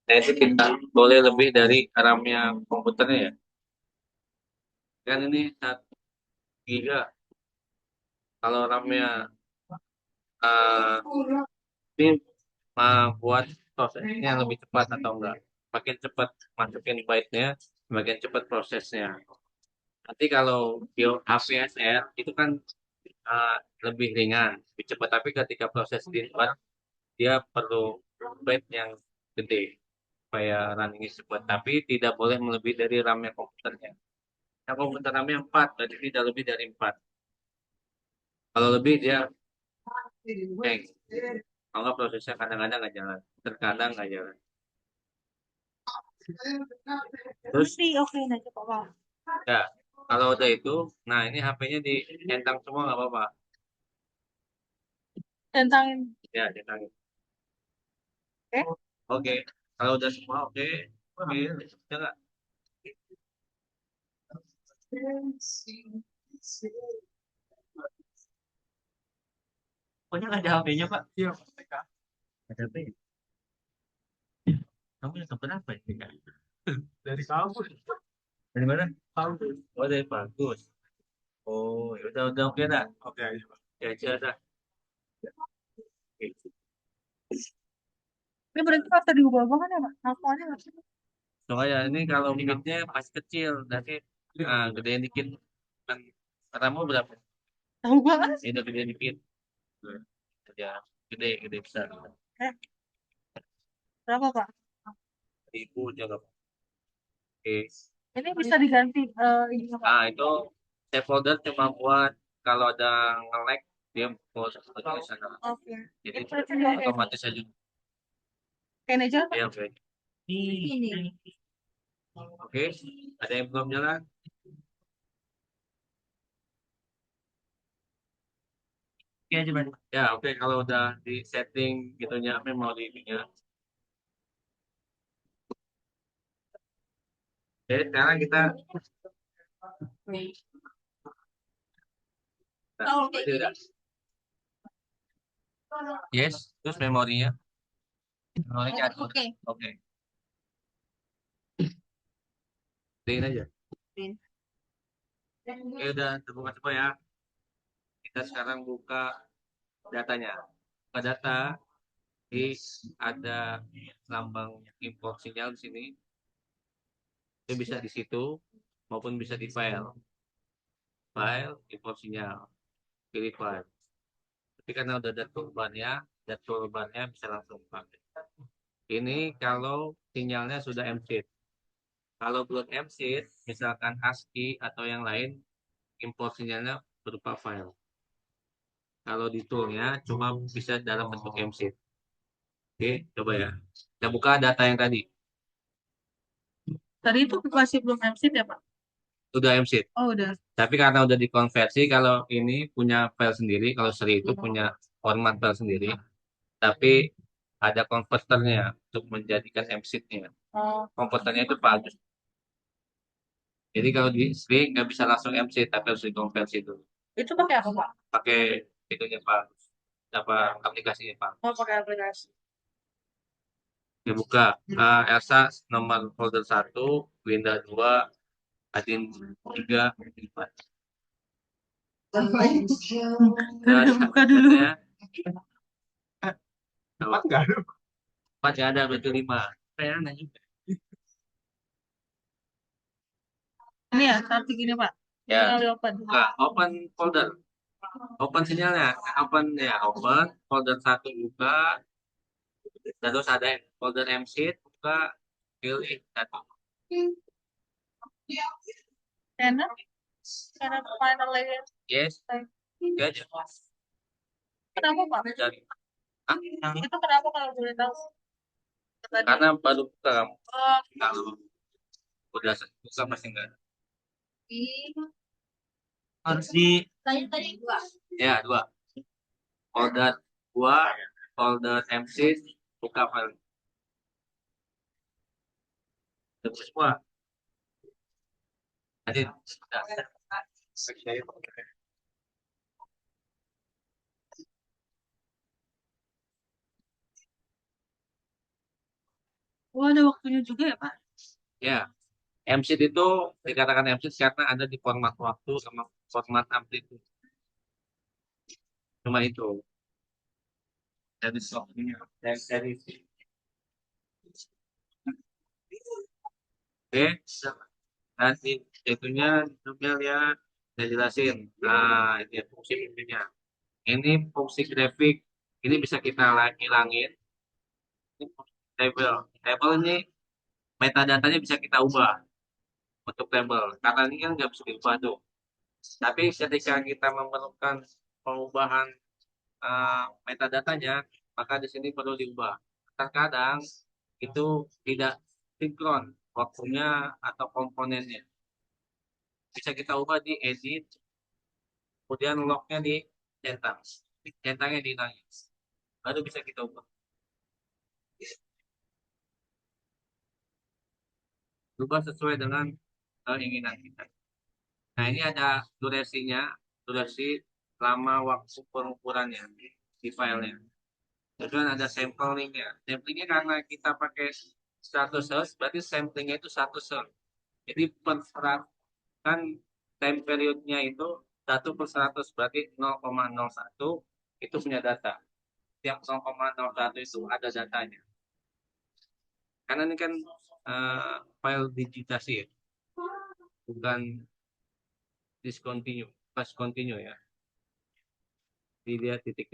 Nah itu kita boleh lebih dari RAM-nya komputernya ya. Kan ini 1 GB. Kalau RAM-nya ini buat prosesnya lebih cepat atau enggak. Makin cepat masukin byte-nya, semakin cepat prosesnya. Nanti kalau HPSR itu kan uh, lebih ringan, lebih cepat. Tapi ketika proses di luar, dia perlu byte yang gede supaya runningnya cepat. Tapi tidak boleh melebihi dari RAM-nya komputernya. Nah, komputer RAM-nya 4, berarti tidak lebih dari 4. Kalau lebih dia hang. Kalau nggak prosesnya kadang-kadang nggak jalan. Terkadang nggak jalan. Terus Oke, nah coba Pak. ya, kalau udah itu, nah ini HP-nya centang semua nggak apa-apa. Tentang Ya, centang. oke. Oke, kalau udah semua oke, oke, udah nggak? Pokoknya nggak ada HP-nya Pak. Iya, ada HP. Kamu yang keberapa ya? Dari kamu. Dari mana? Bagus. Oh, dari bagus. Oh, ya udah oke dah. Oke aja, Pak. Ya aja dah. Oke. Ini berarti pas tadi diubah kan ya Pak? Langsung nggak sih? Soalnya ini kalau mic-nya masih kecil, nanti gedein dikit. Kan katamu berapa? Tahu banget. Ini udah gedein dikit. Ya, gede, gede besar. Eh, berapa Pak? 1.000 aja nggak apa-apa. Oke. Ini bisa diganti ini Pak. Itu save folder cuma buat kalau ada nge-lag dia mau satu di sana. Oke. Jadi Ini berarti oke. otomatis aja. Kayak aja Pak. Ya, oke. Ini. Oke, ada yang belum jalan? Oke aja, Bang. Ya, oke kalau udah di setting gitunya memorinya. Jadi sekarang kita Tahu kayak berarti gini. udah. Yes, terus memorinya. Memorinya ada. Oke. Oke, clean aja. Oke. Oke, udah terbuka semua ya. Kita sekarang buka datanya. Buka data, di ada lambang import sinyal di sini. Itu bisa di situ maupun bisa di file. File, import sinyal, pilih file. Tapi karena udah ada toolbarnya bisa langsung pakai. Ini kalau sinyalnya sudah MSID. Kalau belum MSID, misalkan ASCII atau yang lain, import sinyalnya berupa file. Kalau di toolnya cuma bisa dalam bentuk MSID. Oke, coba ya. Kita buka data yang tadi. Tadi itu masih belum MC ya Pak? Sudah MSID. Oh udah. Tapi karena udah dikonversi, kalau ini punya file sendiri, kalau seri itu punya format file sendiri, tapi ada konverternya untuk menjadikan MSID-nya. Oh, Komputernya itu bagus. Jadi kalau di string nggak bisa langsung MC, tapi harus dikonversi dulu. itu pakai apa Pak? Pakai itunya Pak, apa aplikasinya Pak. Oh pakai aplikasi. Dibuka Elsa nomor folder 1, Windows 2, Adin 3, 4. Udah buka dulu. Ya. 4 nggak ada. 4 nggak ada, berarti 5. Kayak aneh juga. Ini ya, satu gini Pak. Ya, Kali open. buka, open folder. Open sinyalnya, open folder 1 buka, terus ada folder MC buka, pilih satu. Channel, channel final layer. Yes, itu aja. Kenapa Pak? Dari, ah, Itu kenapa kalau boleh tahu? Tadi. karena baru buka kamu. Oh, Kalau udah buka pasti enggak. Harus di tadi dua. ya dua folder dua folder MC buka file terus semua. Nanti sudah. Oh, ada waktunya juga ya, Pak? Ya, MSheet itu dikatakan MSheet karena ada di format waktu sama format amplitude. Cuma itu dari softnya dari oke. Nanti itunya juga lihat saya jelasin. Nah, ini fungsi-fungsinya. Ini fungsi grafik. Ini bisa kita hilangin. Ini fungsi table. Table ini metadatanya bisa kita ubah untuk table. Karena ini kan nggak bisa diubah tuh. Tapi ketika kita memerlukan pengubahan metadatanya, maka di sini perlu diubah. Terkadang itu tidak sinkron waktunya atau komponennya. Bisa kita ubah di edit, kemudian lognya di centang. Centangnya dihilangin. Baru bisa kita ubah. Ubah sesuai dengan keinginan kita. Nah, ini ada durasi lama waktu pengukurannya di filenya. Kemudian ada samplingnya. Samplingnya karena kita pakai 100 Hz, berarti samplingnya itu 100 Hz. Jadi per kan time periodnya itu 1/100, berarti 0,01 itu punya data. Tiap 0,01 itu ada datanya. Karena ini kan file digitasi ya, bukan discontinue, pas continue ya. Dilihat titik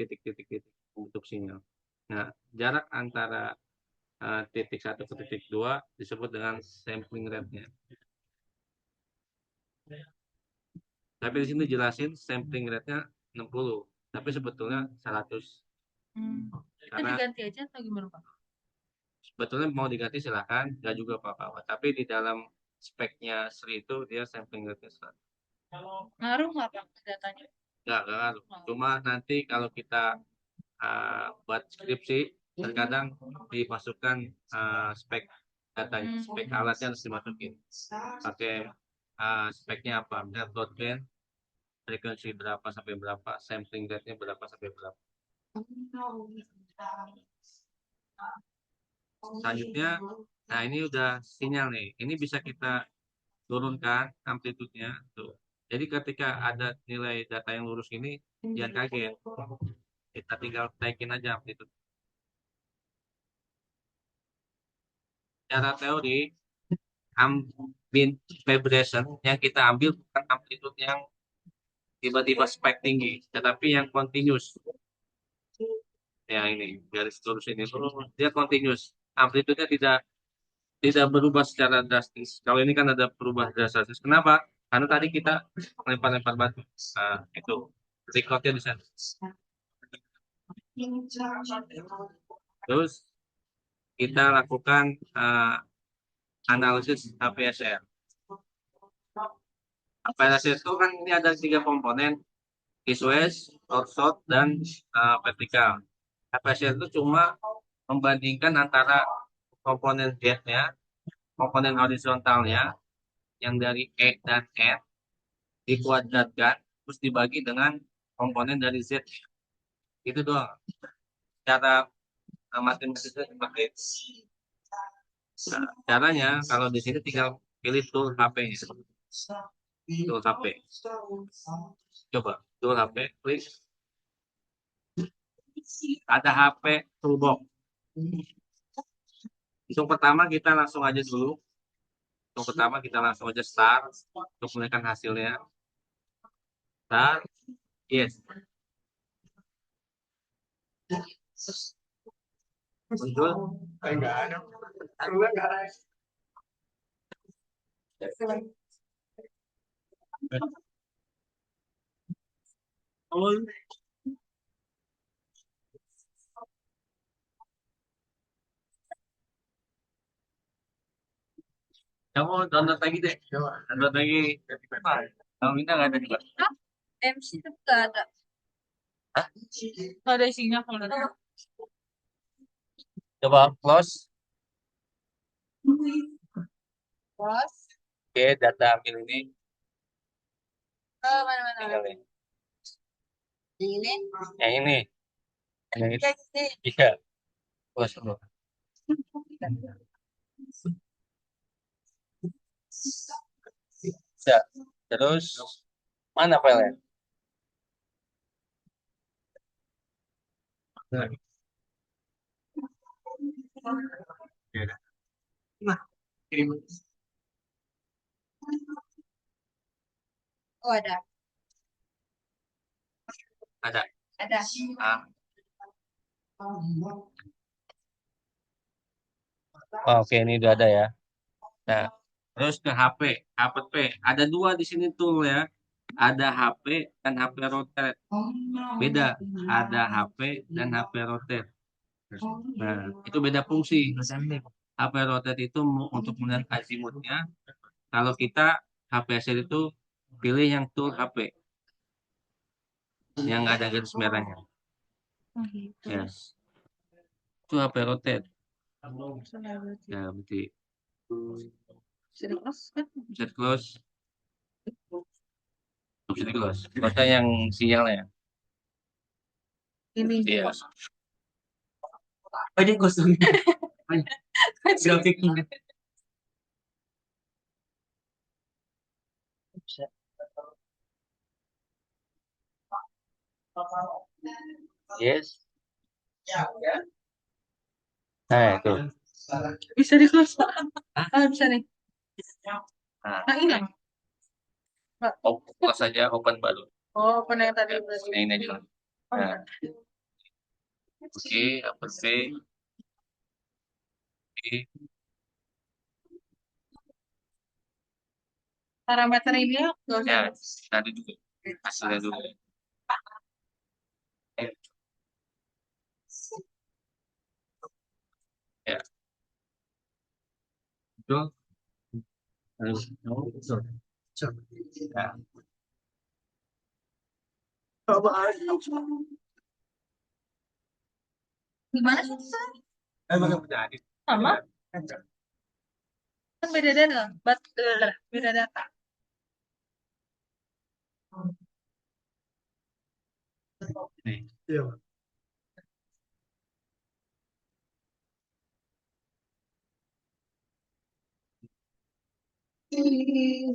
untuk sinyal. Nah, jarak antara titik satu ke titik dua disebut dengan sampling rate-nya. Tapi di sini jelasin sampling rate-nya 60, tapi sebetulnya 100. Itu Karena diganti aja atau gimana, Pak? sebetulnya mau diganti silahkan, nggak juga apa-apa. Tapi di dalam speknya Sri itu dia sampling rate-nya 100. Ngaruh nggak, Pak, ke datanya? Nggak ngaruh. Cuma nanti kalau kita buat skripsi, terkadang dimasukkan spek datanya, spek alatnya harus dimasukin. Pakai speknya apa? Misalnya broadband, frekuensi berapa sampai berapa, sampling rate-nya berapa sampai berapa. Selanjutnya, nah ini udah sinyal nih. Ini bisa kita turunkan amplitude-nya tuh. Jadi ketika ada nilai data yang lurus ini, jangan kaget. Kita tinggal naikin aja amplitude. Secara teori, ambient vibration yang kita ambil bukan amplitude yang tiba-tiba spike tinggi, tetapi yang continuous. Ya ini garis lurus ini dia continuous. Amplitude-nya tidak berubah secara drastis. Kalau ini kan ada perubahan drastis. Kenapa? Karena tadi kita lempar-lempar batu. Nah, itu recordnya di sana. Terus kita lakukan analisis HPSR. HPSR itu kan ini ada 3 komponen, east-west, north-south, dan vertikal. HPSR itu cuma membandingkan antara komponen Z-nya, komponen horizontalnya, yang dari E dan N, dikuadratkan, terus dibagi dengan komponen dari Z. Itu doang. Cara matematisnya seperti itu. Nah, caranya kalau di sini tinggal pilih tool HP-nya. Tool HP. Coba tool HP, klik. Ada HP toolbox. Untuk pertama kita langsung aja dulu. Untuk pertama kita langsung aja start untuk melihat hasilnya. Start, yes. Muncul. Enggak ada. Enggak ada. Oh, kamu download lagi deh. Coba download lagi. Kamu minta nggak ada juga? Hah? MC itu nggak ada. Hah? Nggak ada isinya kalau ada. Coba close. Bos. Oke, data ambil ini. Oh, mana-mana. Tinggal ini. Ini. Yang ini. Yang itu. Kayak gini. Iya. Close dulu. Ya. Terus mana filenya? Nah, ya udah. Nah, kirim. Oh, ada. Ada. Ada. Ah, oh, oke ini udah ada ya. Nah, terus ke HP, HP. Ada dua di sini tuh ya. Ada HP dan HP rotet. Beda. Ada HP dan HP rotet. Nah, itu beda fungsi. HP rotet itu untuk melihat azimutnya. Kalau kita HP asli itu pilih yang tool HP yang nggak ada garis merahnya. Oh, gitu. Yes, itu HP rotet. Sudah berarti. Ya, berarti Bisa di-close kan? bisa di close, bisa di close. Masa yang sinyalnya. Ini. Iya. Oh, ini kosong. Grafiknya. Yes. Nah, itu. Bisa di-close, Pak. Hah? Ah, bisa nih. Nah, Nah, hilang, Pak. close saja, open baru. Oh, apa yang tadi Ya, berarti? yang ini aja lah. Oh, Nah, enggak. oke, apa sih? Oke. Parameter ini ya, nggak usah. Ya, tadi dulu. Hasilnya dulu. Eh, ya, itu harus tahu. Ya. Coba aja. Gimana sih? Pakai punya adik. Sama? Ya. Kan beda data. Beda data. Nih. Iya. Iya.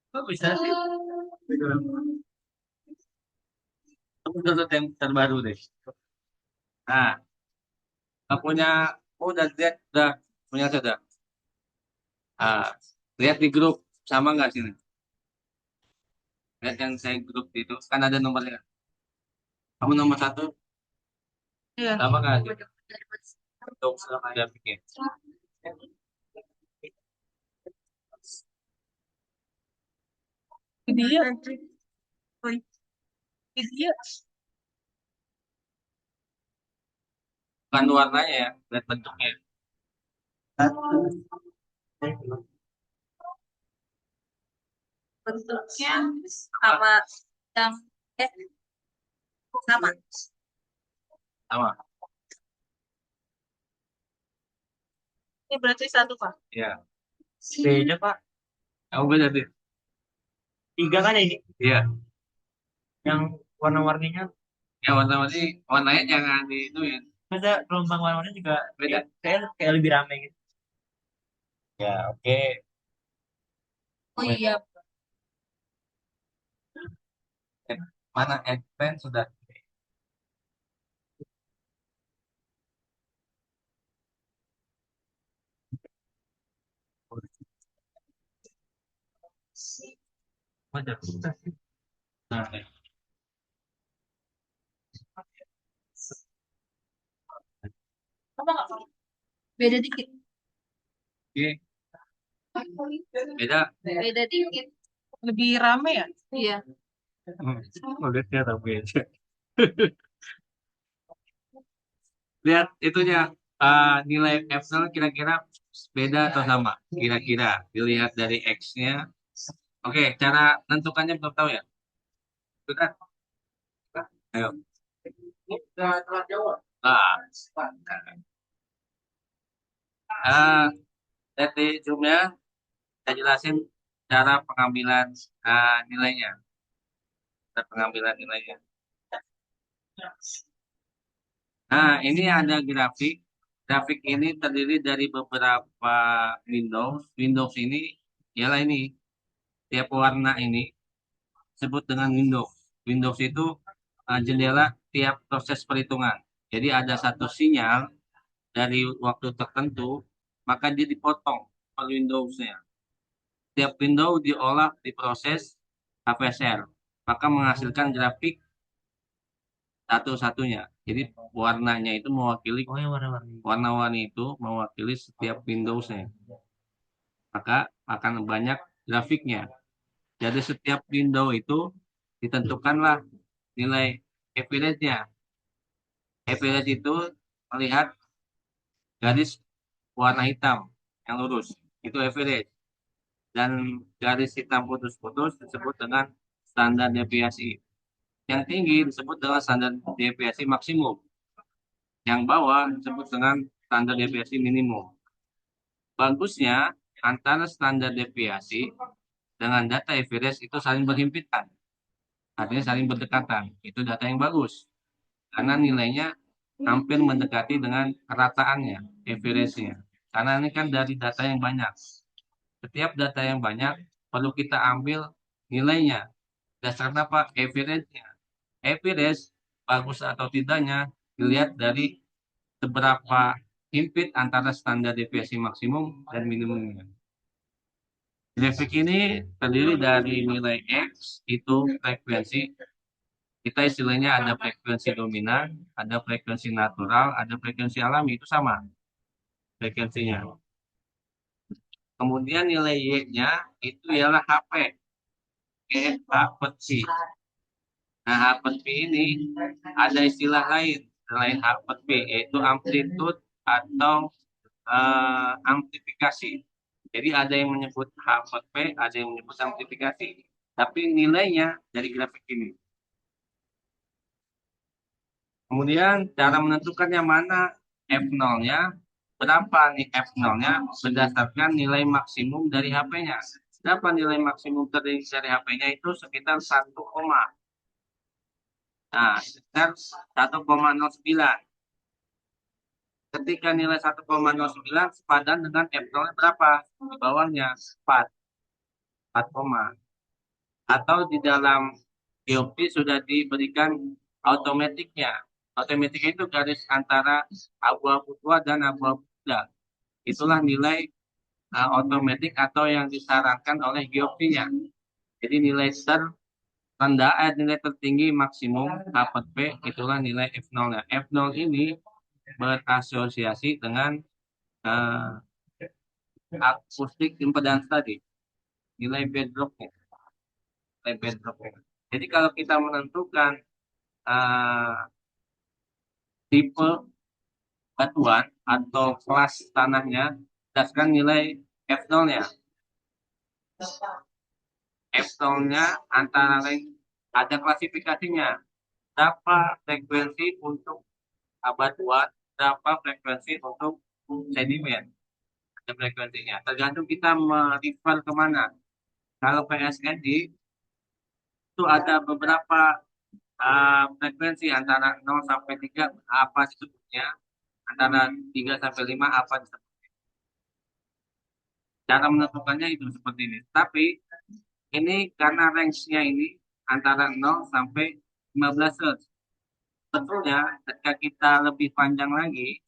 Kok bisa sih? Aku download yang terbaru deh. Nah, aku punya, udah lihat, udah punya sudah. Ah, lihat di grup sama nggak sini? Lihat yang saya grup itu kan ada nomornya. Kamu nomor satu, Iya. sama nggak sih? Untuk saya bikin. Dia. Dia. Bukan warnanya ya, lihat bentuknya. Bentuknya sama yang eh sama. Sama. Ini berarti satu, Pak. Ya. Beda Pak. Kamu beda tuh. Tiga kan ini? Iya. Yang warna-warninya. Ya warna-warni, warnanya jangan di itu ya. Masa gelombang warna-warni juga beda. Kayak lebih rame gitu. Ya, oke. Oh iya. Mana advance sudah? Mana? Nah, Apa nggak, Pak? Beda dikit. oke. Beda. Beda dikit. Lebih rame ya? Iya. Lihatnya tapi beda. Lihat itunya, nilai Excel kira-kira beda atau sama? Kira-kira dilihat dari X-nya. Oke, cara nentukannya belum tahu ya? Sudah. Ayo. Nah, Lihat di zoom-nya, saya jelasin cara pengambilan nilainya. Cara pengambilan nilainya. Nah, ini ada grafik. Grafik ini terdiri dari beberapa Windows. Windows ini, ialah ini, tiap warna ini disebut dengan Windows. Windows itu jendela tiap proses perhitungan. Jadi ada satu sinyal dari waktu tertentu, maka dia dipotong per Windows-nya. Tiap window diolah, diproses HPSR, maka menghasilkan grafik satu-satunya. Jadi warnanya itu mewakili warna-warni itu mewakili setiap Windows-nya. Maka akan banyak grafiknya. Jadi setiap window itu ditentukanlah nilai average-nya. Average itu melihat garis warna hitam yang lurus. Itu average. Dan garis hitam putus-putus disebut dengan standar deviasi. Yang tinggi disebut dengan standar deviasi maksimum. Yang bawah disebut dengan standar deviasi minimum. Bagusnya antara standar deviasi dengan data average itu saling berhimpitan. Artinya saling berdekatan. Itu data yang bagus. Karena nilainya hampir mendekati dengan kerataannya, average-nya. Karena ini kan dari data yang banyak. Setiap data yang banyak perlu kita ambil nilainya. Dasarnya apa? Average-nya. Average bagus atau tidaknya dilihat dari seberapa himpit antara standar deviasi maksimum dan minimumnya. Grafik ini terdiri dari nilai X, itu frekuensi. Kita istilahnya ada frekuensi dominan, ada frekuensi natural, ada frekuensi alami, itu sama frekuensinya. Kemudian nilai Y-nya itu ialah HP, H per P. Nah, H per P ini ada istilah lain selain H per P, yaitu amplitude atau amplifikasi. Jadi ada yang menyebut H per P, ada yang menyebut amplifikasi. Tapi nilainya dari grafik ini. Kemudian cara menentukannya mana F0-nya, berapa nih F0-nya berdasarkan nilai maksimum dari HP-nya. Berapa nilai maksimum dari HP-nya itu sekitar 1, nah, sekitar 1,09. Ketika nilai 1,09 sepadan dengan F0 berapa? Di bawahnya 4, 4, atau di dalam GOP sudah diberikan automatiknya. Automatik itu garis antara abu-abu tua dan abu-abu muda. Itulah nilai automatik atau yang disarankan oleh GOP-nya. Jadi nilai terendah, nilai tertinggi maksimum H per P itulah nilai F0-nya. F0 ini berasosiasi dengan uh, akustik impedans tadi, nilai bedrock-nya. Jadi kalau kita menentukan uh, tipe batuan atau kelas tanahnya berdasarkan nilai F0-nya. F0-nya antara lain ada klasifikasinya. Berapa frekuensi untuk batuan, berapa frekuensi untuk sedimen. Ada frekuensinya. Tergantung kita merefer kemana. Kalau PSND itu ada beberapa frekuensi antara 0 sampai 3 apa disebutnya, antara 3 sampai 5 apa disebutnya. Cara menentukannya itu seperti ini. Tapi ini karena range-nya ini antara 0 sampai 15 Hz. Sebetulnya ketika kita lebih panjang lagi,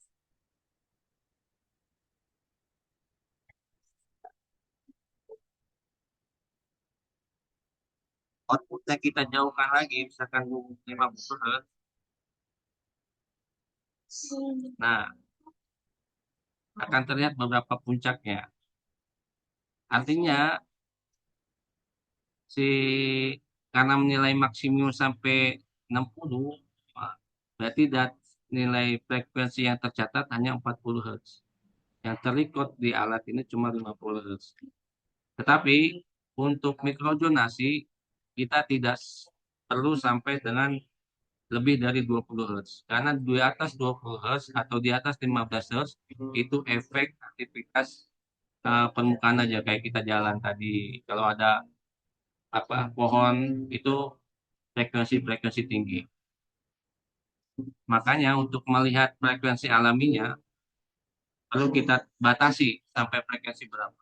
outputnya kita jauhkan lagi, misalkan 50 Hz. Nah, akan terlihat beberapa puncaknya. Artinya, si karena menilai maksimum sampai 60, berarti nilai frekuensi yang tercatat hanya 40 Hz. Yang terrecord di alat ini cuma 50 Hz. Tetapi untuk mikrojonasi kita tidak perlu sampai dengan lebih dari 20 Hz. Karena di atas 20 Hz atau di atas 15 Hz itu efek aktivitas permukaan aja kayak kita jalan tadi. Kalau ada pohon itu frekuensi-frekuensi tinggi. Makanya untuk melihat frekuensi alaminya perlu kita batasi sampai frekuensi berapa.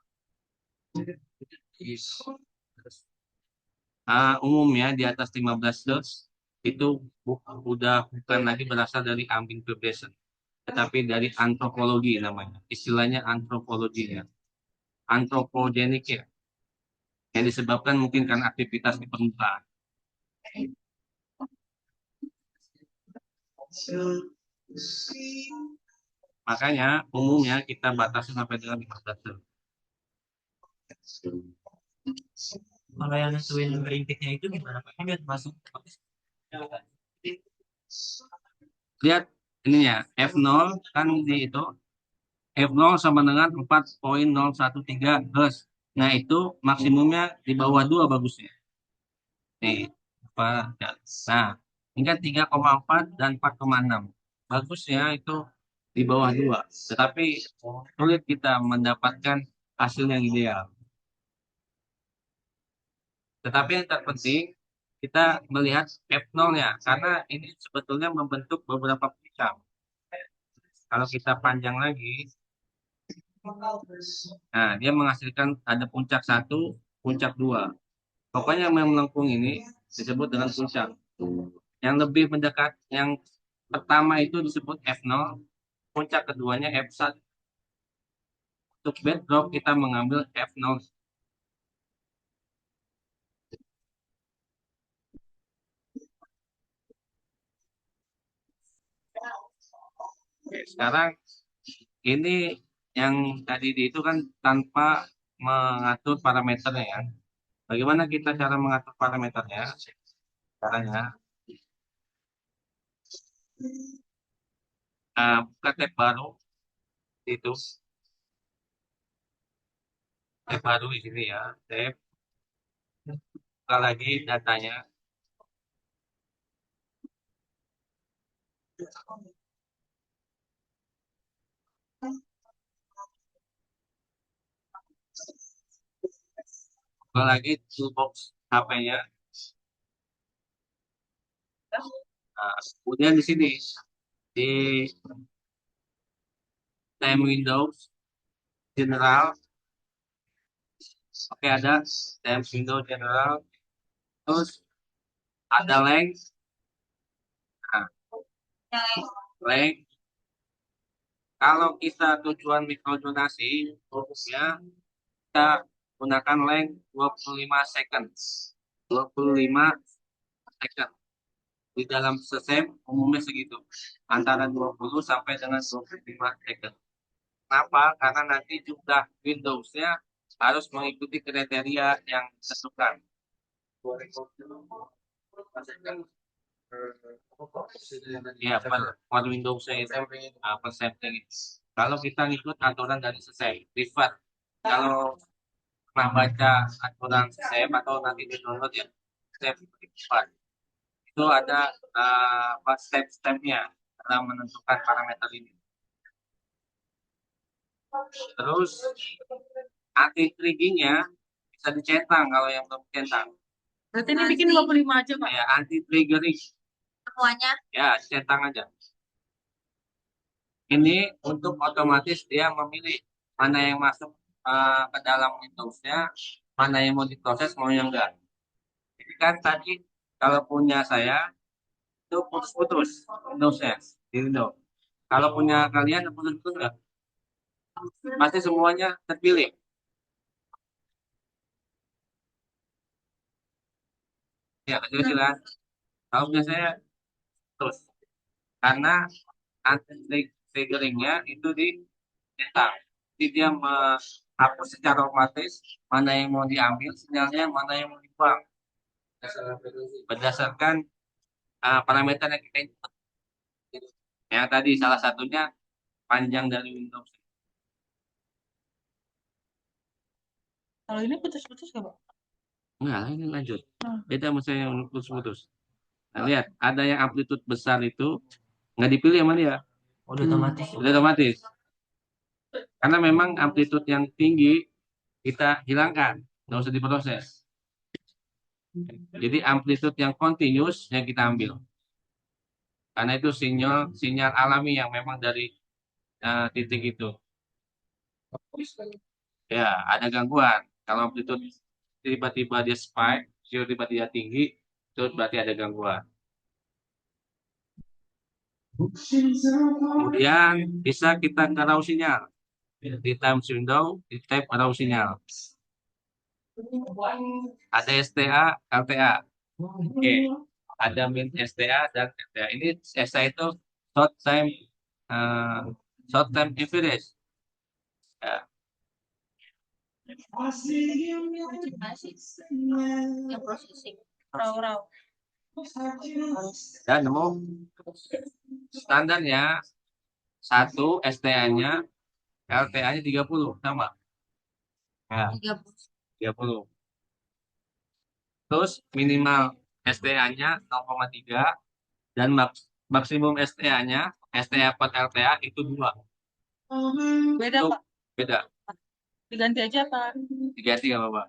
Umumnya di atas 15 Hz itu udah bukan lagi berasal dari ambient vibration, tetapi dari antropologi namanya. Istilahnya antropologi ya. Antropogenik ya. Yang disebabkan mungkin karena aktivitas di permukaan. Makanya umumnya kita batasi sampai dengan 15 Hz. Kalau yang nentuin ringkitnya itu gimana Pak? Ini masuk lihat ininya F0 kan di itu F0 sama dengan 4,013 Hz. Nah, itu maksimumnya di bawah 2 bagusnya. Nih, apa? Ya. Nah, ini kan 3,4 dan 4,6. Bagusnya itu di bawah 2. Tetapi sulit kita mendapatkan hasil yang ideal. Tetapi yang terpenting kita melihat F0-nya karena ini sebetulnya membentuk beberapa puncak. Kalau kita panjang lagi, nah dia menghasilkan ada puncak satu, puncak dua. Pokoknya yang melengkung ini disebut dengan puncak. Yang lebih mendekat, yang pertama itu disebut F0, puncak keduanya F1. Untuk bedrock kita mengambil F0. Oke, sekarang ini yang tadi itu kan tanpa mengatur parameternya ya. Bagaimana kita cara mengatur parameternya? Caranya, buka tab baru itu, tab baru di sini ya, tab, buka lagi datanya, buka lagi toolbox HP-nya. Nah, kemudian di sini di time Windows General, oke ada time Windows General, terus ada length, nah, length. Kalau kita tujuan mikrodonasi, fokusnya kita gunakan length 25 seconds. 25 second. Di dalam sesem umumnya segitu. Antara 20 sampai dengan 25 second. Kenapa? Karena nanti jumlah Windows-nya harus mengikuti kriteria yang ditentukan. Ya, per Windows-nya itu per setting. Kalau kita ngikut aturan dari sesem, privat. Kalau pernah baca aturan sesem atau nanti di download ya, sesem privat. Itu ada step-stepnya dalam menentukan parameter ini. Terus anti triggingnya bisa dicentang kalau yang belum centang. Berarti ini bikin 25 aja, Pak. Ya, anti triggering. Semuanya. Ya, centang aja. Ini untuk otomatis dia memilih mana yang masuk ke dalam Windows-nya, mana yang mau diproses, mau yang enggak. Jadi kan tadi kalau punya saya itu putus-putus Windows-nya di Windows. Kalau punya kalian putus-putus enggak? Pasti semuanya terpilih. Ya, kecil-kecilan. Kalau punya saya terus. Karena anti triggeringnya itu di cetak. Jadi dia menghapus secara otomatis mana yang mau diambil sinyalnya, mana yang mau dibuang. Berdasarkan parameter yang kita input. Yang tadi salah satunya panjang dari Windows. Kalau ini putus-putus nggak, Pak? Enggak, ini lanjut. Beda sama saya yang putus-putus. Nah, lihat, ada yang amplitude besar itu nggak dipilih sama dia. Udah otomatis. Udah otomatis. Karena memang amplitude yang tinggi kita hilangkan, nggak usah diproses. Jadi amplitude yang continuous yang kita ambil. Karena itu sinyal sinyal alami yang memang dari titik itu. Ya, ada gangguan. Kalau amplitude tiba-tiba dia spike, tiba-tiba dia tinggi, itu berarti ada gangguan. Kemudian bisa kita ke raw sinyal. Di time window, di type raw sinyal. Ada STA, LTA. Oke. Ada min STA dan LTA. Ini STA itu short time eh, short time average. Ya. Yang processing. Raw. Dan nemu standarnya satu STA-nya, LTA-nya 30 sama. Ya, 30. Terus minimal STA-nya 0,3 dan maksimum STA-nya STA 4 LTA itu 2. Beda, Itu Pak. beda. Diganti aja, Pak. Diganti nggak apa-apa.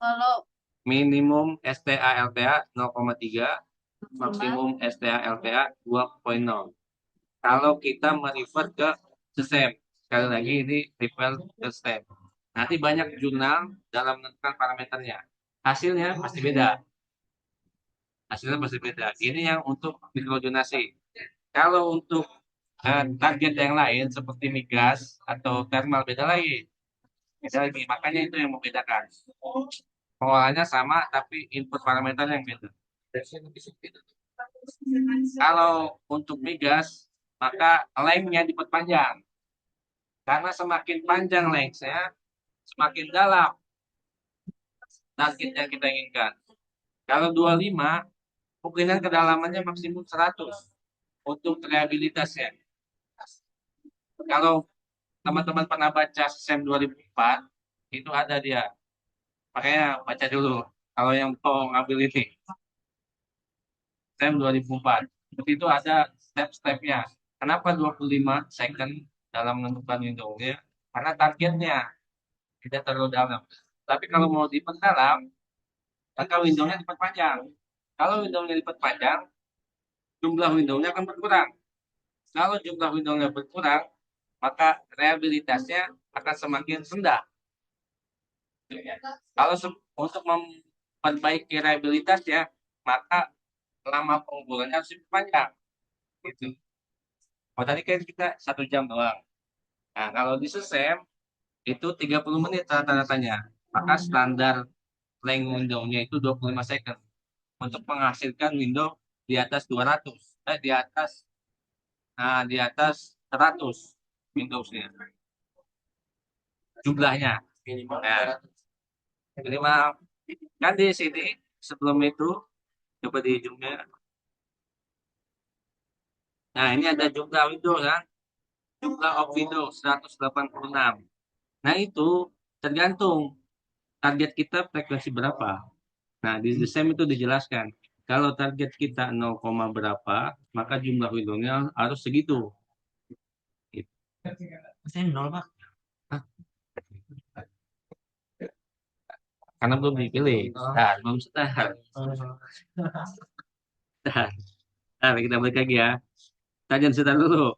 Kalau Minimum STA LTA 0,3, maksimum STA LTA 2,0. Kalau kita merefer ke sistem, sekali lagi ini refer ke sistem. Nanti banyak jurnal dalam menentukan parameternya. Hasilnya pasti beda. Hasilnya pasti beda. Ini yang untuk mikrojonasi. Kalau untuk target yang lain seperti migas atau thermal beda lagi. Beda lagi. Makanya itu yang membedakan. Pengolahannya sama tapi input parameter yang beda. Kalau untuk migas, maka lengthnya diperpanjang. Karena semakin panjang lengthnya, semakin dalam target yang kita inginkan. Kalau 25, kemungkinan kedalamannya maksimum 100 untuk reliabilitasnya. Kalau teman-teman pernah baca SEM 2004, itu ada dia. Makanya baca dulu. Kalau yang mau ngambil ini, SEM 2004. Itu ada step-stepnya. Kenapa 25 second dalam menentukan windownya? Karena targetnya tidak terlalu dalam. Tapi kalau mau diperdalam, maka windownya diperpanjang. Kalau windownya diperpanjang, jumlah windownya akan berkurang. Kalau jumlah windownya berkurang, maka reliabilitasnya akan semakin rendah. Kalau untuk memperbaiki reliabilitasnya, maka lama penguburannya harus diperpanjang. Gitu. Oh, tadi kan kita 1 jam doang. Nah, kalau di SEM itu 30 menit rata-ratanya. Maka standar length window-nya itu 25 second untuk menghasilkan window di atas 200. Di atas 100 Windows-nya. Jumlahnya minimal. Ya, minimal. Kan di sini sebelum itu coba di ujungnya. Nah, ini ada jumlah window kan? Jumlah of window 186. Nah, itu tergantung target kita frekuensi berapa. Nah, di desain itu dijelaskan. Kalau target kita 0, berapa, maka jumlah windownya harus segitu. Gitu. Saya 0, Pak. Hah? Karena belum dipilih. Nah, belum start. Nah, kita balik lagi ya. Kita jangan start dulu.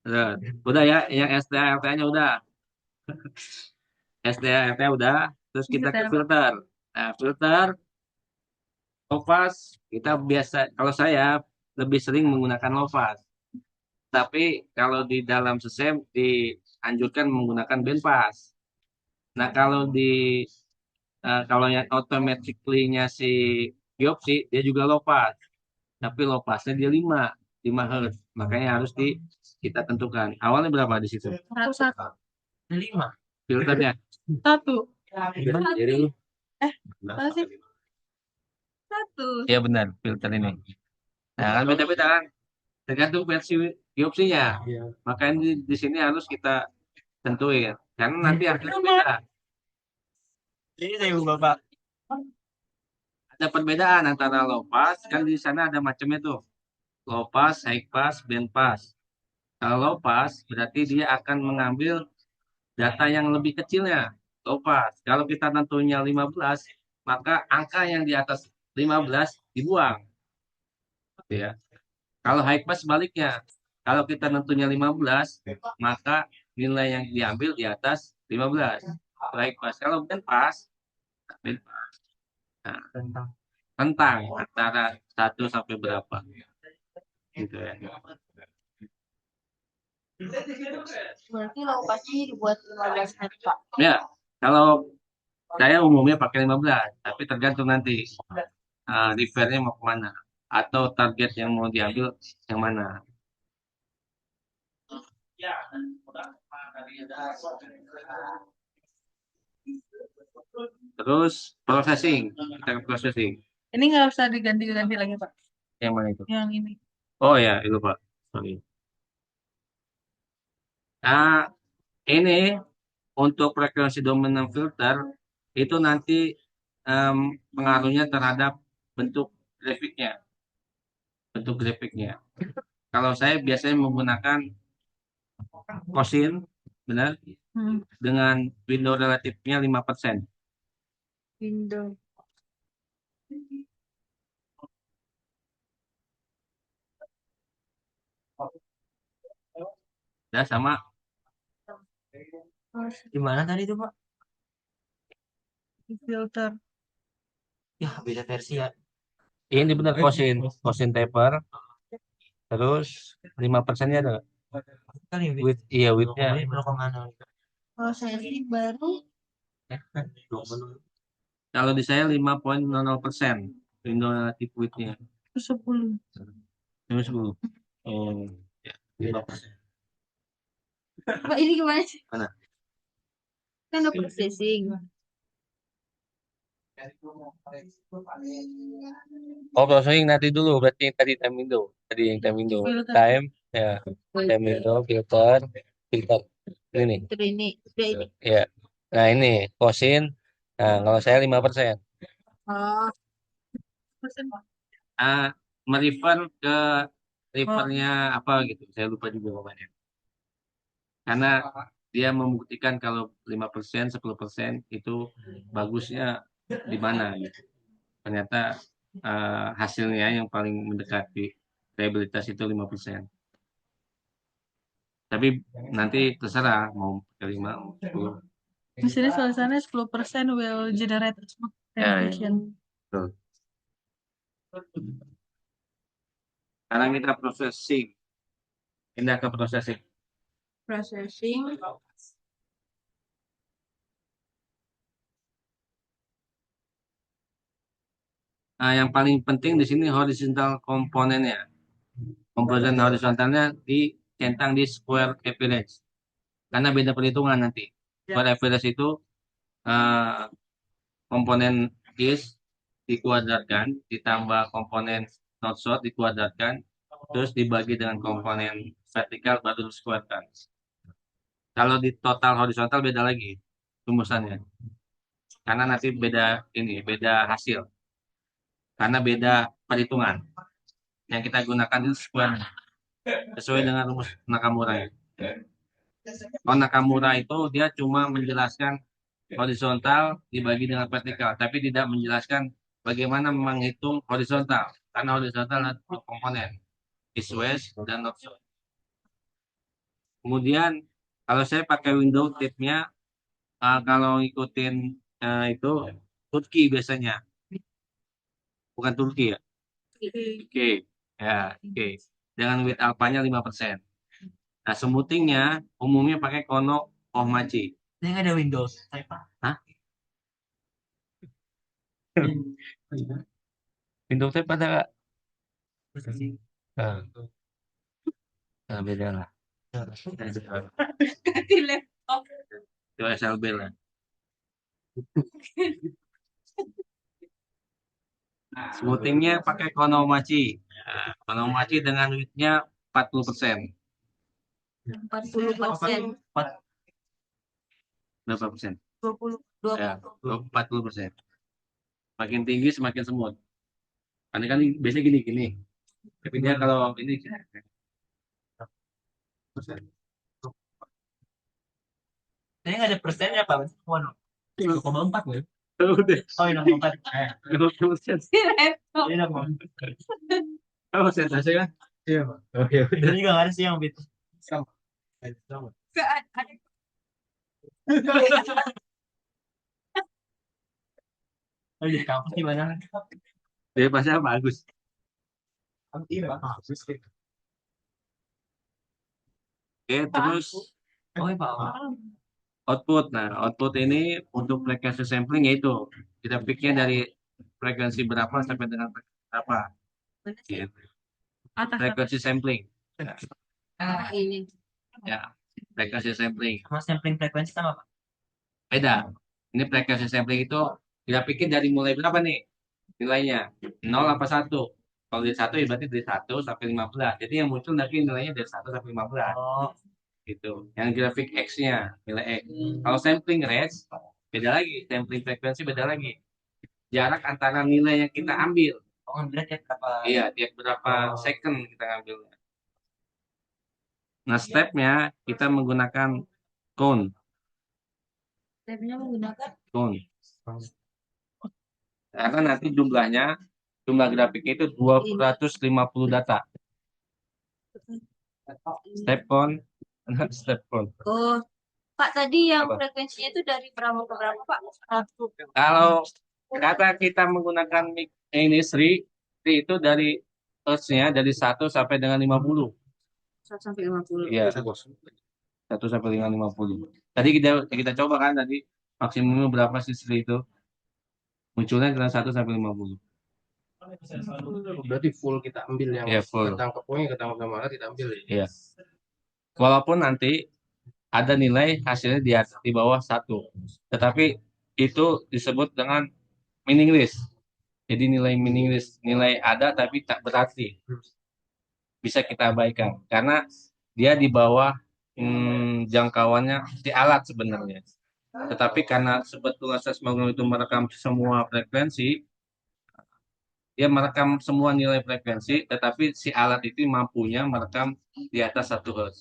Nah, udah ya, yang STA LTA-nya udah. STA LTA udah. Terus kita ke filter. Nah, filter low pass kita biasa, kalau saya lebih sering menggunakan low pass. Tapi kalau di dalam SEM dianjurkan menggunakan band pass. Nah, kalau yang automatically-nya si biopsi dia juga low pass. Tapi low pass-nya dia 5 Hz. Makanya harus kita tentukan. Awalnya berapa di situ? 101. 5. Filternya. 1. Jadi Masih 1. ya benar filter ini. Nah, kan beda-beda kan. Tergantung versi biopsinya. Makanya di sini harus kita tentuin. Karena nanti hasilnya beda. Ini saya Bapak. ada perbedaan antara low pass, kan di sana ada macamnya tuh. Low pass, high pass, band pass. Kalau low pass berarti dia akan mengambil data yang lebih kecilnya. Low pass. Kalau kita tentunya 15, maka angka yang di atas 15 dibuang. Gitu ya. Kalau high pass sebaliknya. Kalau kita tentunya 15, maka nilai yang diambil di atas 15. High pass. Kalau band pass, nah, Tentang. tentang antara 1 sampai berapa. Gitu ya. Berarti lo pasti dibuat 15 menit, Pak. Ya, kalau saya umumnya pakai 15, tapi tergantung nanti repairnya mau kemana atau target yang mau diambil yang mana. Terus processing, kita ke processing. Ini nggak usah diganti-ganti lagi, Pak. Yang mana itu? Yang ini. Oh ya, itu Pak. Sorry. Nah, ini untuk frekuensi dominant filter itu nanti pengaruhnya terhadap bentuk grafiknya. Bentuk grafiknya. Kalau saya biasanya menggunakan kosin, benar, dengan window relatifnya 5%. Window. Ya, sama Gimana tadi tuh, Pak? Filter. Ya, beda versi ya. ini benar kosin taper, terus 5%-nya ada. Kan ya, Width, iya width-nya. 0,0. Kalau saya sih baru Kalau di saya 5,00%. Window relatif width-nya. 10. 10. Oh, ya, 5%. Pak, ini gimana sih? Mana? Kan udah processing. Oh, processing nanti dulu. Berarti yang tadi time window. Tadi yang time window. Filter. Time, ya. Time window, filter, filter. Ini. Filter ini. Udah ini. Ya. Nah, ini kosin. Nah, kalau saya 5%. Oh, persen, Pak. Merefer ke refernya apa gitu. Saya lupa juga namanya. Karena dia membuktikan kalau 5%, 10% itu bagusnya di mana gitu. Ternyata hasilnya yang paling mendekati reliabilitas itu 5%. Tapi nanti terserah mau ke 5, mau 10. Di sini tulisannya 10% will generate smooth Ya, ya. transition. Betul. Sekarang kita processing. Pindah ke processing. Processing. Nah, yang paling penting di sini horizontal komponennya. Komponen horizontalnya dicentang di square average. Karena beda perhitungan nanti. Square average itu eh, komponen is dikuadratkan, ditambah komponen not short dikuadratkan, terus dibagi dengan komponen vertikal baru disekuatkan. Kalau di total horizontal beda lagi rumusannya. Karena nanti beda ini, beda hasil. Karena beda perhitungan. Yang kita gunakan itu square sesuai dengan rumus Nakamura. Kalau Nakamura itu dia cuma menjelaskan horizontal dibagi dengan vertikal, tapi tidak menjelaskan bagaimana menghitung horizontal. Karena horizontal ada dua komponen, east west dan north south. Kemudian kalau saya pakai window tipnya, kalau ikutin itu Turki biasanya, bukan Turki ya. Oke, ya, oke. Dengan width alpanya 5%. Nah, smoothingnya umumnya pakai Kono Ohmachi. Ini nggak ada Windows. Pak. Hah? Window tape ada nggak? Nah, nah, beda lah. Ganti laptop. Itu SLB lah. Smoothingnya pakai Konomachi. Nah, Konomachi dengan widthnya 40%. 40%. Berapa persen? 20. Ya, 40%. Makin tinggi semakin semut. Karena kan biasanya gini-gini. Tapi dia kalau ini Saya nggak ada persennya Pak. Waduh. 0,4 nih. udah Oh, ini 0,4. 50%. Ini 0,4. Apa persentase kan? Iya, Pak. Oh ya Itu udah. juga nggak ada sih yang gitu. Sama. Sama. Nggak ada. Oh, di kampus gimana? Dia pasti bagus. Iya, Pak. Oke, terus Oh, iya, Pak. output. Nah, output ini untuk frekuensi sampling yaitu kita pikir dari frekuensi berapa sampai dengan frekuensi berapa. Gitu. Atas. Frekuensi sampling. Ini. Ya, frekuensi sampling. Sama sampling frekuensi sama Pak. Beda. Ini frekuensi sampling itu kita pikir dari mulai berapa nih nilainya? 0 apa 1? Kalau dari 1 ya berarti dari 1 sampai 15. Jadi yang muncul nanti nilainya dari 1 sampai 15. Oh, Gitu. Yang grafik X-nya, nilai X. Kalau sampling range, beda lagi. Sampling frekuensi beda lagi. Jarak antara nilai yang kita ambil. oh ngambilnya tiap berapa? Iya, tiap berapa second kita ngambilnya. Nah, stepnya kita menggunakan cone. Stepnya menggunakan Cone. Karena nanti jumlah grafiknya itu 250 data. Step cone, step cone. Oh, Pak tadi yang Apa? frekuensinya itu dari berapa ke berapa, Pak? Satu. Kalau kata kita menggunakan ini Sri itu dari hertznya dari 1 sampai dengan 50. 1 sampai 50. Iya, 1 sampai dengan 50. Tadi kita coba kan tadi maksimumnya berapa sih Sri itu? Munculnya dengan 1 sampai 50. Berarti full kita ambil yang Iya, full. ketangkep, pokoknya ketangkep sama alat kita ambil ya. Iya. Walaupun nanti ada nilai hasilnya di bawah 1. Tetapi itu disebut dengan meaningless. Jadi nilai meaningless, nilai ada tapi tak berarti. Bisa kita abaikan karena dia di bawah jangkauannya si alat sebenarnya. Tetapi karena sebetulnya seismograf itu merekam semua frekuensi, dia merekam semua nilai frekuensi, tetapi si alat itu mampunya merekam di atas 1 Hz.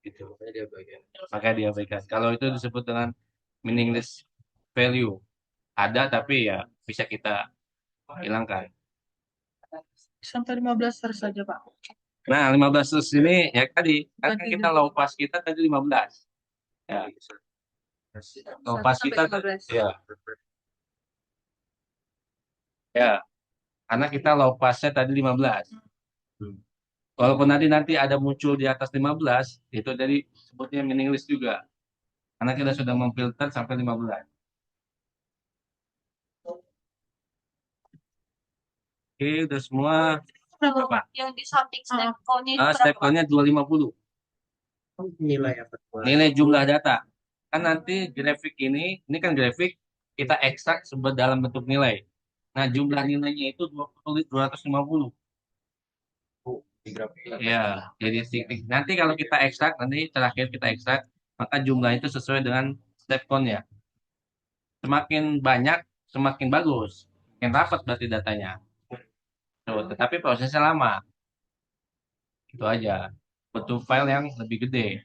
Gitu. Makanya dia bagian. Maka diabaikan. Kalau itu disebut dengan meaningless value. Ada tapi ya bisa kita hilangkan. Sampai 15 Hz saja, Pak. Nah, 15 Hz ini ya tadi, kan kita low pass kita tadi 15. Ya, low pass 1 kita sampai 15. ya, ya, karena kita low passnya tadi 15. Walaupun nanti ada muncul di atas 15, itu jadi sebutnya meaningless juga. Karena kita sudah memfilter sampai 15. Oke, udah semua. Berapa, Apa? Pak? Yang di samping step cone-nya itu Step berapa, Pak? cone-nya 250. Nilai apa? Nilai jumlah data. Kan nanti grafik ini kan grafik kita ekstrak dalam bentuk nilai. Nah, jumlah nilainya itu 250. Di grafik. Ya, jadi nanti kalau kita ekstrak, nanti terakhir kita ekstrak, maka jumlah itu sesuai dengan step count-nya. Semakin banyak, semakin bagus. Semakin rapat berarti datanya. Tuh, tetapi prosesnya lama. Itu aja. Butuh file yang lebih gede.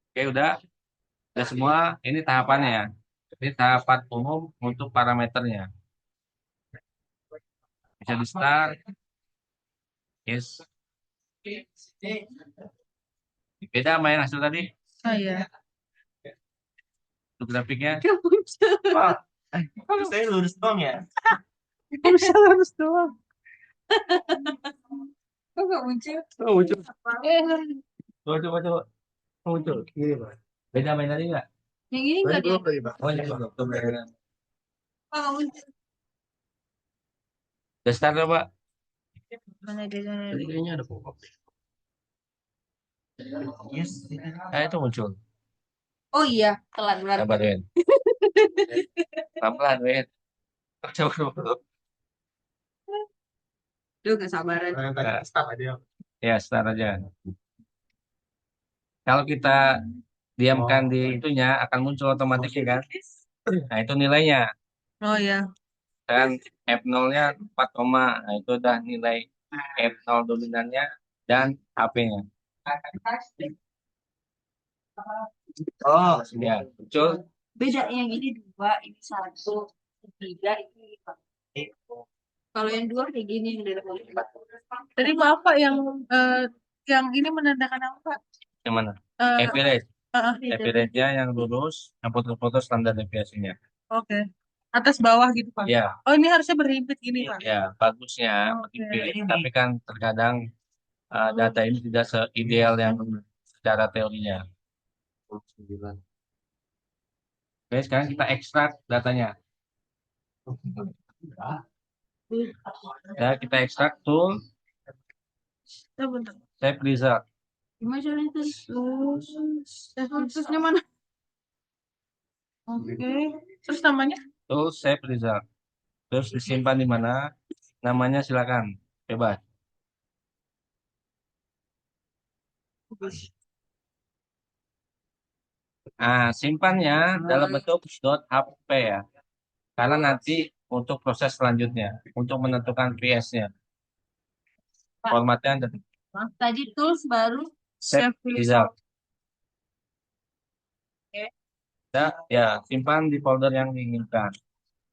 Oke, udah semua. Ini tahapannya ya. Ini tahapan umum untuk parameternya. Bisa di start. Yes. Beda sama yang hasil tadi. Saya. Untuk grafiknya. Pak, terus saya lurus dong ya. Bisa lurus doang. Kok nggak muncul? Oh, muncul. Eh, Coba. Oh, muncul. Ini Pak. Beda main tadi nggak? yang ini Tadi nggak dia? belum tadi Pak. Oh, ini belum. Tuh, beda. Kok nggak muncul? Udah start ya, Pak? Mana dia? Tadi kayaknya ada pop-up. Yes. Itu muncul. Oh iya, telat. Sabar, Wen. Pelan-pelan, Wen. Coba. Duh, gak sabaran. Yang tadi start aja. Ya, start aja. Kalau kita diamkan di itunya akan muncul otomatis ya kan. Nah, itu nilainya. Oh ya. Dan F0-nya 4, nah itu udah nilai F0 dominannya dan HP-nya. Oh, ya, betul. Beda yang ini dua, ini satu, tiga, ini lima. Kalau yang dua kayak gini yang dari empat. Tadi maaf Pak yang ini menandakan apa Pak? Yang mana? Eh, Average. eh, Average-nya yang lurus, yang putus-putus standar deviasinya. Oke. Atas bawah gitu Pak. Ya, Oh ini harusnya berhimpit gini Pak. ya, bagusnya Oke. berhimpit. Tapi kan terkadang data ini tidak seideal yang secara teorinya. 9. Oke, sekarang kita ekstrak datanya. Ya, kita ekstrak tool Bentar. save result. Gimana caranya tadi? Terusnya mana? Oke. Terus namanya? Tool save result. Terus disimpan di mana? Namanya silakan, bebas. Nah, simpannya dalam bentuk .hp ya. Karena nanti untuk proses selanjutnya, untuk menentukan PS-nya. Formatnya ada Tadi tools baru save result. Oke. Ya, simpan di folder yang diinginkan.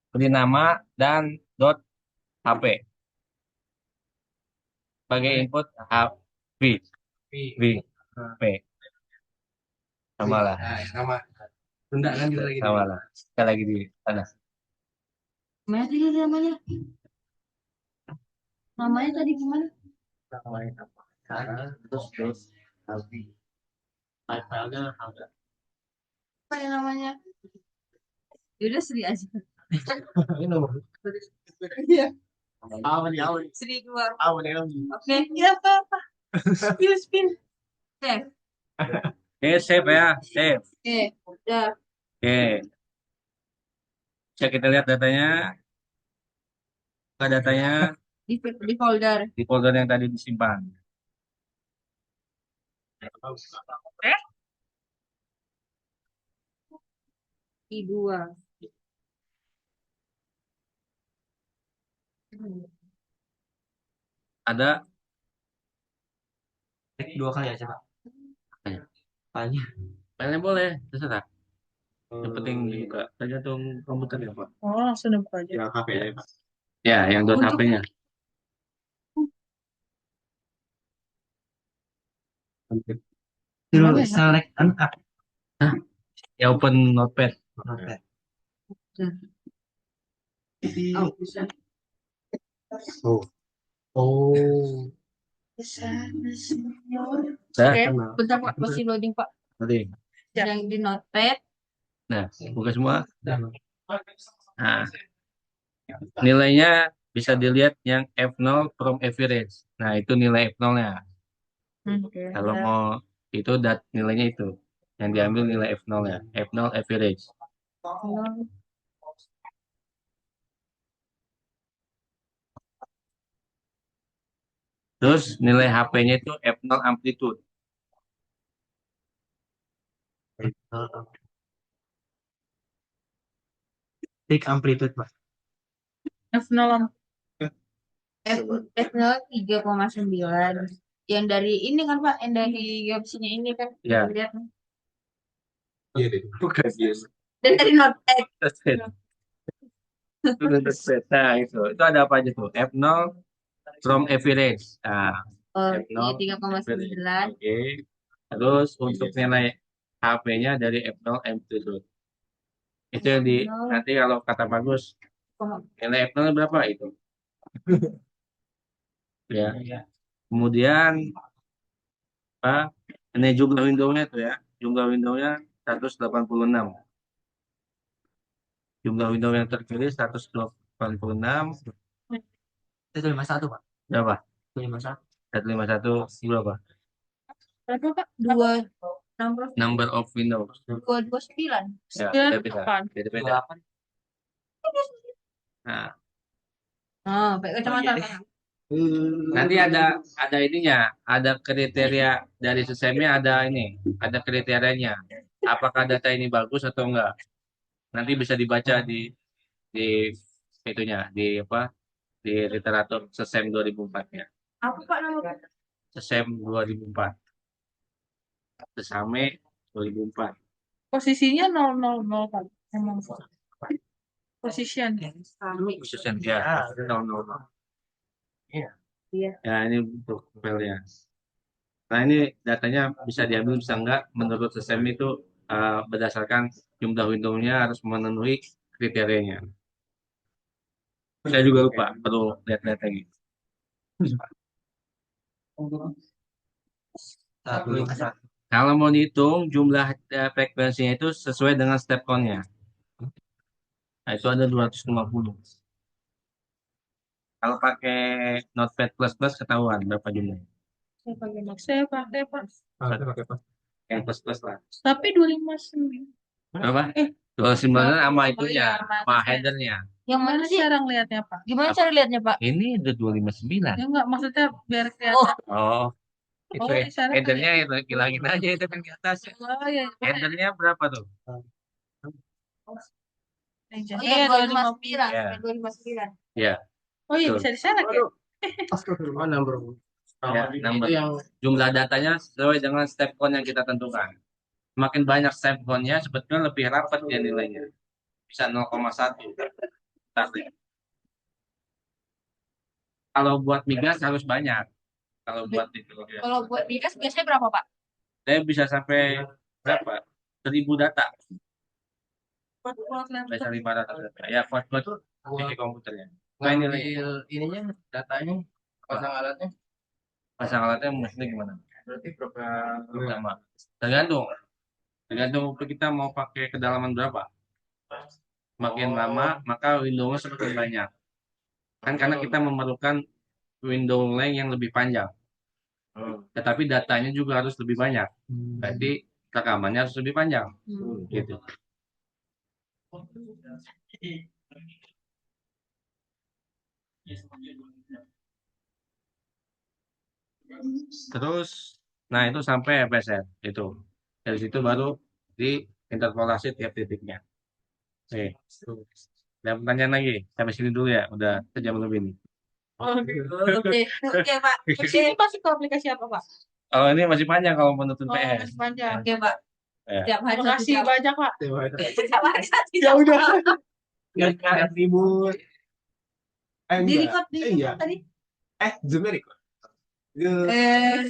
Beri nama dan .hp sebagai input HP. V, P. Sama lah. Nah, sama. Tunda kan juga lagi. Sama lah. Sekali lagi di sana. Mana tadi namanya? Namanya tadi gimana? Namanya apa? Terus habis. Filenya ada. Apa yang namanya? Yaudah Sri aja. Ini nomor. Iya. Awal nih, awal. Sri keluar. Awal nih. Oke. Ya apa? Spill. Save. Oke, save ya. Save. Oke. Udah. Oke. Bisa kita lihat datanya. Buka datanya Di folder. di folder yang tadi disimpan. I2. Ada Dua kali aja, Pak. Apanya? filenya boleh, terserah. Yang penting dibuka. Tergantung komputer ya, Pak. Oh langsung dibuka aja. Ya, HP ya, Pak. Ya, yang Untuk- .hp-nya. Gimana ya? Select an app. Ya, open notepad. Oh, bisa. Oh. Oh. Dah, Oke. Bentar Pak, masih loading Pak. tadi. Ya. Yang di notepad. Nah, buka semua. Nah, nilainya bisa dilihat yang F0 from average. Nah, itu nilai F0-nya. Oke. Kalau mau itu nilainya itu. Yang diambil nilai F0-nya. F0 average. Terus nilai HP-nya itu F0 amplitude. Peak amplitude, Pak. F0. F0 3,9. Yang dari ini kan Pak, yang dari opsinya ini kan. Ya. Lihat. Iya deh. Bukan dia. Dan dari notepad. Nah, itu ada apa aja tuh? F0 from average. Nah, Oh, F0 iya 3,9. Oke. Terus untuk nilai HP-nya dari F0 amplitude. Itu yang nanti kalau kata bagus nilai F0 berapa itu? Ya. Kemudian apa? Ini jumlah window-nya tuh ya. Jumlah window-nya 186. Jumlah window yang terpilih 186. Itu 51, Pak. Berapa? 51. 151 berapa? Berapa Pak? Number of windows. 229. Ya, beda-beda. 98. Beda-beda. 28. Nah, Oh, pakai kacamata. nanti ada ininya, ada kriteria dari sistemnya, ada ini, ada kriterianya. apakah data ini bagus atau enggak. Nanti bisa dibaca di itunya di apa di literatur SESEM 2004-nya. Apa Pak nama Pak? SESEM 2004. Sesame 2004. Posisinya 000 kan. Emang position. Khususnya ya, 000. Iya. Iya. Ya, ini untuk filenya. Nah, ini datanya bisa diambil bisa enggak menurut SESEM itu berdasarkan jumlah windownya harus memenuhi kriterianya. Saya juga lupa, perlu lihat-lihat lagi. Kalau mau dihitung jumlah frekuensinya itu sesuai dengan step count-nya. Nah, itu ada 250. Kalau pakai Notepad plus ketahuan berapa jumlahnya. Saya pakai Pak. Yang plus lah. Tapi 259. Berapa? 29 sama itunya, Oh, iya, sama headernya. Yang mana Mana sih? cara ngelihatnya Pak? Gimana cara lihatnya Pak? Ini udah 259. Ya enggak, maksudnya biar kelihatan. Oh, itu Oh, di sana headernya itu hilangin aja itu kan di atas. Oh iya. Headernya berapa tuh? Oh Iya, iya 259. Ya. 259. Ya, Oh iya, Betul. bisa diselek ya? Mana bro? ya, number. Jumlah datanya sesuai dengan step count yang kita tentukan. Semakin banyak step count-nya sebetulnya lebih rapat dia nilainya. Bisa 0,1. Tapi kalau buat migas harus banyak. Kalau buat itu ya. Kalau buat migas biasanya berapa Pak? Saya bisa sampai berapa? 1000 data. Buat Bisa laptop. 500 data. Ya, buat di komputernya. Nah, ini lagi. Ngambil ininya, datanya, Pasang alatnya mesti gimana? berarti berapa? Sama. Tergantung. Tergantung kita mau pakai kedalaman berapa. Makin lama, maka window-nya semakin banyak. Kan karena kita memerlukan window length yang lebih panjang. Tetapi datanya juga harus lebih banyak. Berarti rekamannya harus lebih panjang. Gitu. Terus, nah itu sampai FSR itu. Dari situ baru diinterpolasi tiap titiknya. Oke. Ada pertanyaan lagi? Sampai sini dulu ya. Udah sejam lebih nih. Oke, oke Pak. Ini masuk ke aplikasi apa Pak? Kalau ini masih panjang kalau menonton Oh, PS. masih panjang. Oke Pak. Ya. Tiap hari Terima kasih banyak Pak. Tiap hari satu Ya jam. udah. Nggak ribut. Di record di Iya. tadi. Zoom record. Eh.